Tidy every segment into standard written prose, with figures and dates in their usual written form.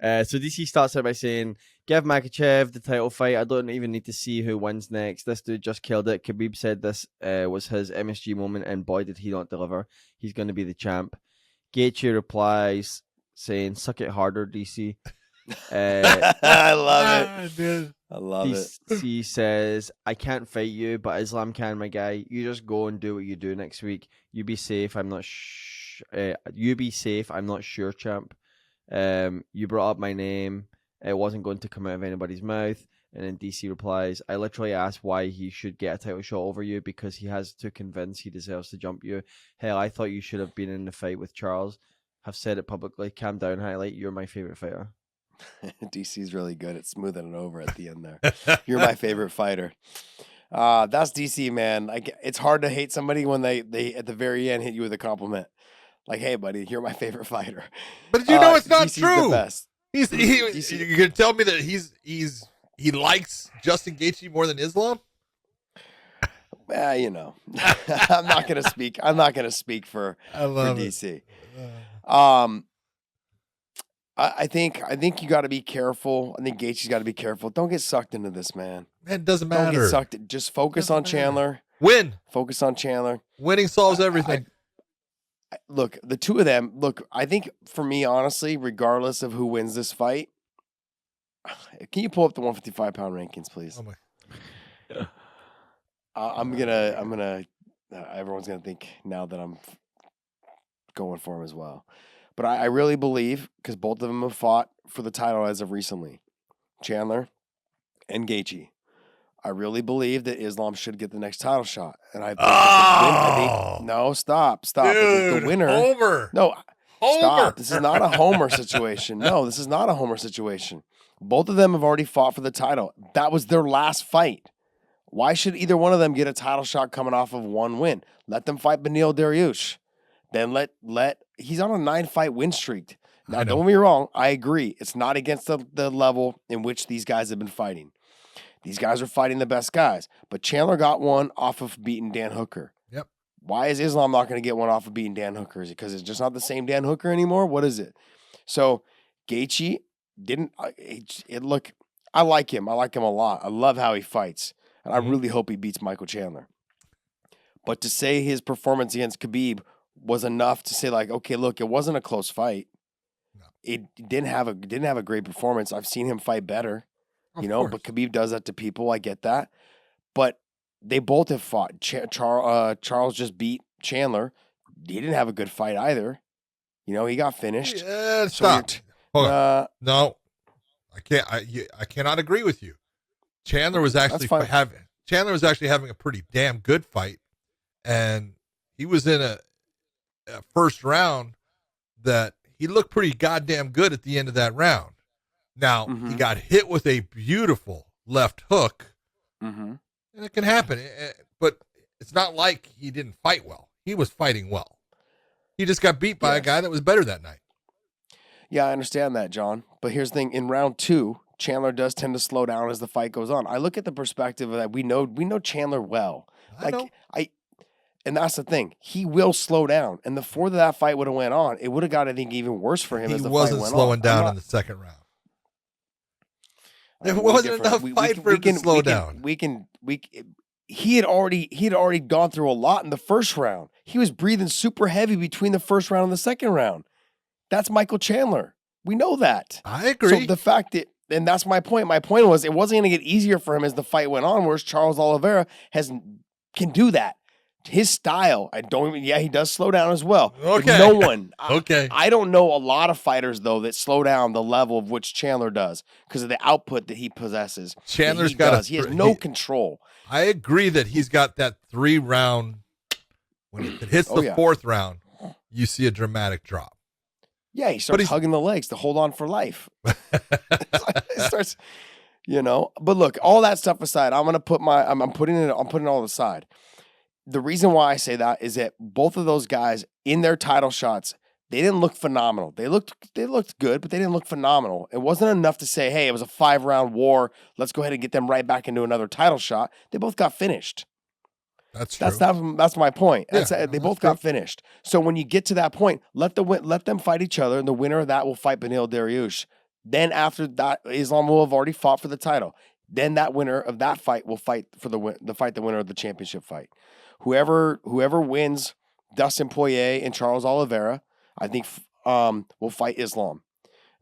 So DC starts out by saying, give Makhachev the title fight. I don't even need to see who wins next. This dude just killed it. Khabib said this was his MSG moment, and boy, did he not deliver. He's going to be the champ. Gaethje replies saying, suck it harder, DC. I love it. Dude. I love it. DC says, I can't fight you, but Islam can, my guy. You just go and do what you do next week. You be safe. I'm not you be safe. I'm not sure, champ. You brought up my name. It wasn't going to come out of anybody's mouth. And then DC replies, I literally asked why he should get a title shot over you because he has to convince he deserves to jump you. Hell, I thought you should have been in the fight with Charles. Have said it publicly. Calm down, highlight. You're my favorite fighter. DC's really good at smoothing it over at the end there. You're my favorite fighter. That's DC, man. Like, it's hard to hate somebody when they at the very end hit you with a compliment. Like, hey, buddy, you're my favorite fighter. But you know it's not DC's true. The best. You're gonna tell me that he likes Justin Gaethje more than Islam? Well, you know, I'm not gonna speak. I'm not gonna speak for DC. I think you got to be careful. I think Gaethje's got to be careful. Don't get sucked into this, man. It doesn't matter. Don't get sucked in. Just focus on Chandler. Win. Focus on Chandler. Winning solves everything. Look, the two of them. Look, I think for me, honestly, regardless of who wins this fight, can you pull up the 155-pound rankings, please? Oh my. I'm gonna. Everyone's gonna think now that I'm going for him as well. But I really believe, because both of them have fought for the title as of recently, Chandler and Gaethje. I really believe that Islam should get the next title shot. And I think, no, stop. Dude, the winner. Homer. No, Homer. stop. This is not a Homer situation. No, this is not a Homer situation. Both of them have already fought for the title. That was their last fight. Why should either one of them get a title shot coming off of one win? Let them fight Beneil Dariush. Then let he's on a 9-fight win streak. Now, don't get me wrong. I agree. It's not against the level in which these guys have been fighting. These guys are fighting the best guys. But Chandler got one off of beating Dan Hooker. Yep. Why is Islam not going to get one off of beating Dan Hooker? Is it because it's just not the same Dan Hooker anymore? What is it? So Gaethje didn't. Look, I like him. I like him a lot. I love how he fights, and I really hope he beats Michael Chandler. But to say his performance against Khabib was enough to say, like, okay, look, it wasn't a close fight. No. It didn't have a great performance. I've seen him fight better, you know. But Khabib does that to people. I get that, but they both have fought. Charles just beat Chandler. He didn't have a good fight either. You know, he got finished. Yeah, stop. Hold on. No, I can't. I cannot agree with you. Chandler was actually having a pretty damn good fight, and he was in a first round that he looked pretty goddamn good at the end of that round. Now, he got hit with a beautiful left hook, and it can happen, but it's not like he didn't fight well. He was fighting well. He just got beat by a guy that was better that night. Yeah, I understand that, John. But here's the thing. In round 2, Chandler does tend to slow down as the fight goes on. I look at the perspective of that we know Chandler well. And that's the thing. He will slow down. And the further that fight would have went on, it would have got, I think, even worse for him as the fight went on. He wasn't slowing down in the second round. There wasn't enough fight for him to slow down. He had already gone through a lot in the first round. He was breathing super heavy between the first round and the second round. That's Michael Chandler. We know that. I agree. So the fact that, and that's my point. My point was it wasn't going to get easier for him as the fight went on, whereas Charles Oliveira can do that. His style, he does slow down as well. Okay. No one. Okay. I don't know a lot of fighters, though, that slow down the level of which Chandler does because of the output that he possesses. He has no control. I agree that he's got that 3-round. When it hits the 4th round, you see a dramatic drop. Yeah, he starts hugging the legs to hold on for life. It starts, But look, all that stuff aside, I'm putting it all aside. The reason why I say that is that both of those guys in their title shots, they didn't look phenomenal. They looked good, but they didn't look phenomenal. It wasn't enough to say, hey, it was a 5-round war. Let's go ahead and get them right back into another title shot. They both got finished. That's true. That's my point. Yeah, they both got finished. So when you get to that point, let them fight each other, and the winner of that will fight Beneil Dariush. Then after that, Islam will have already fought for the title. Then that winner of that fight will fight for the winner of the championship fight. Whoever wins Dustin Poirier and Charles Oliveira, I think will fight Islam.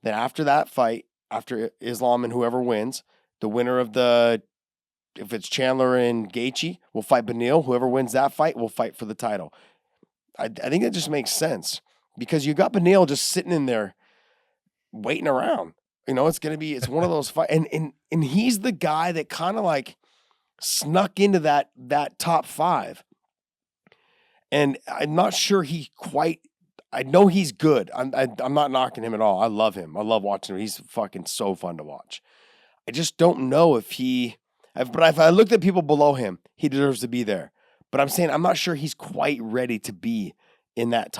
Then after that fight, after Islam and whoever wins, the winner of if it's Chandler and Gaethje, will fight Beneil. Whoever wins that fight will fight for the title. I think that just makes sense because you got Beneil just sitting in there waiting around. It's one of those fights. And he's the guy that kind of like snuck into that top 5. And I'm not sure I know he's good. I'm not knocking him at all. I love him. I love watching him. He's fucking so fun to watch. I just don't know if I looked at people below him, he deserves to be there. But I'm saying I'm not sure he's quite ready to be in that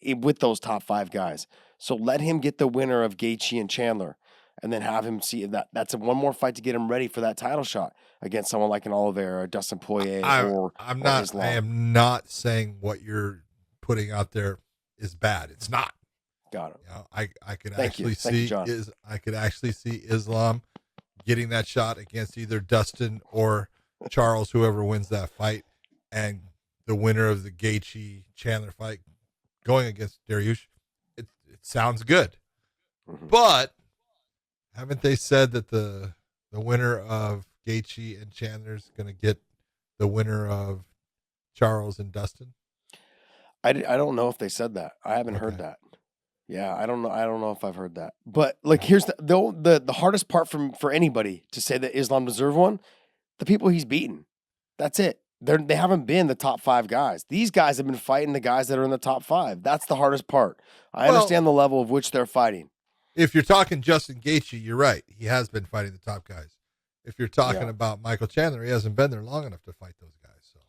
with those top 5 guys. So let him get the winner of Gaethje and Chandler, and then have him see that's one more fight to get him ready for that title shot against someone like an Oliveira, or Dustin Poirier, or Islam. I am not saying what you're putting out there is bad. It's not. Got it. I could actually see Islam getting that shot against either Dustin or Charles, whoever wins that fight, and the winner of the Gaethje Chandler fight going against Dariush. It sounds good, but haven't they said that the winner of Gaethje and Chandler is going to get the winner of Charles and Dustin? I don't know if they said that. I haven't heard that. Yeah, I don't know if I've heard that. But like, here's the hardest part for anybody to say that Islam deserves one. The people he's beaten. That's it. They haven't been the top 5 guys. These guys have been fighting the guys that are in the top 5. That's the hardest part. I understand the level of which they're fighting. If you're talking Justin Gaethje, you're right. He has been fighting the top guys. If you're talking about Michael Chandler, he hasn't been there long enough to fight those guys. So,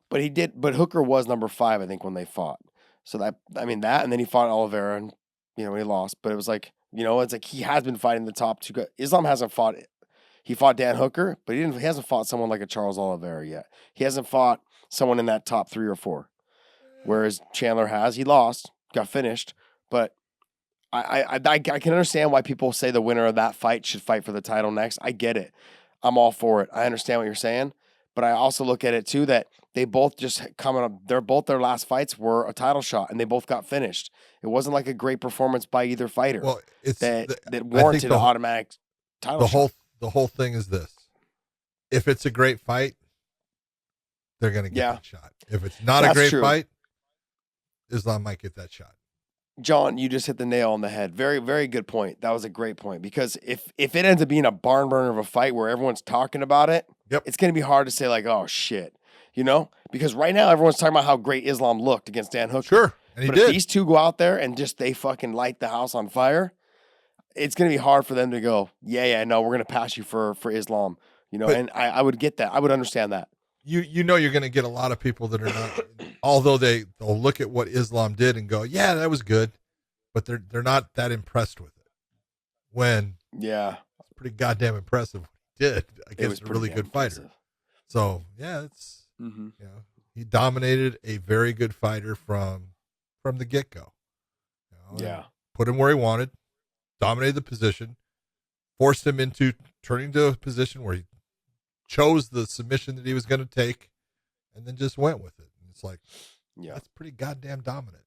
but he did. But Hooker was number 5, I think, when they fought. So and then he fought Oliveira, and he lost. But it was like, it's like he has been fighting the top 2 guys. Islam hasn't fought. He fought Dan Hooker, but he hasn't fought someone like a Charles Oliveira yet. He hasn't fought someone in that top 3 or 4. Whereas Chandler has. He lost, got finished, but I can understand why people say the winner of that fight should fight for the title next. I get it. I'm all for it. I understand what you're saying, but I also look at it too that they both just coming up. Their last fights were a title shot, and they both got finished. It wasn't like a great performance by either fighter. Well, that warranted an automatic title shot. The whole thing is this: if it's a great fight, they're going to get that shot. If it's not a great fight, Islam might get that shot. John, you just hit the nail on the head. Very, very good point. That was a great point, because if it ends up being a barn burner of a fight where everyone's talking about it, it's going to be hard to say like, oh shit, because right now everyone's talking about how great Islam looked against Dan Hooker. Sure, and he did. If these two go out there and just they fucking light the house on fire, it's going to be hard for them to go, yeah, no, we're going to pass you for Islam, and I would get that. I would understand that. You're going to get a lot of people that are not, although they'll look at what Islam did and go, yeah, that was good, but they're not that impressed with it. When it's pretty goddamn impressive what he did against a really good fighter. So it's he dominated a very good fighter from the get go. Put him where he wanted, dominated the position, forced him into turning to a position where he chose the submission that he was going to take, and then just went with it. And it's like, that's pretty goddamn dominant.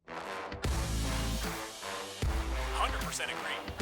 100% agree.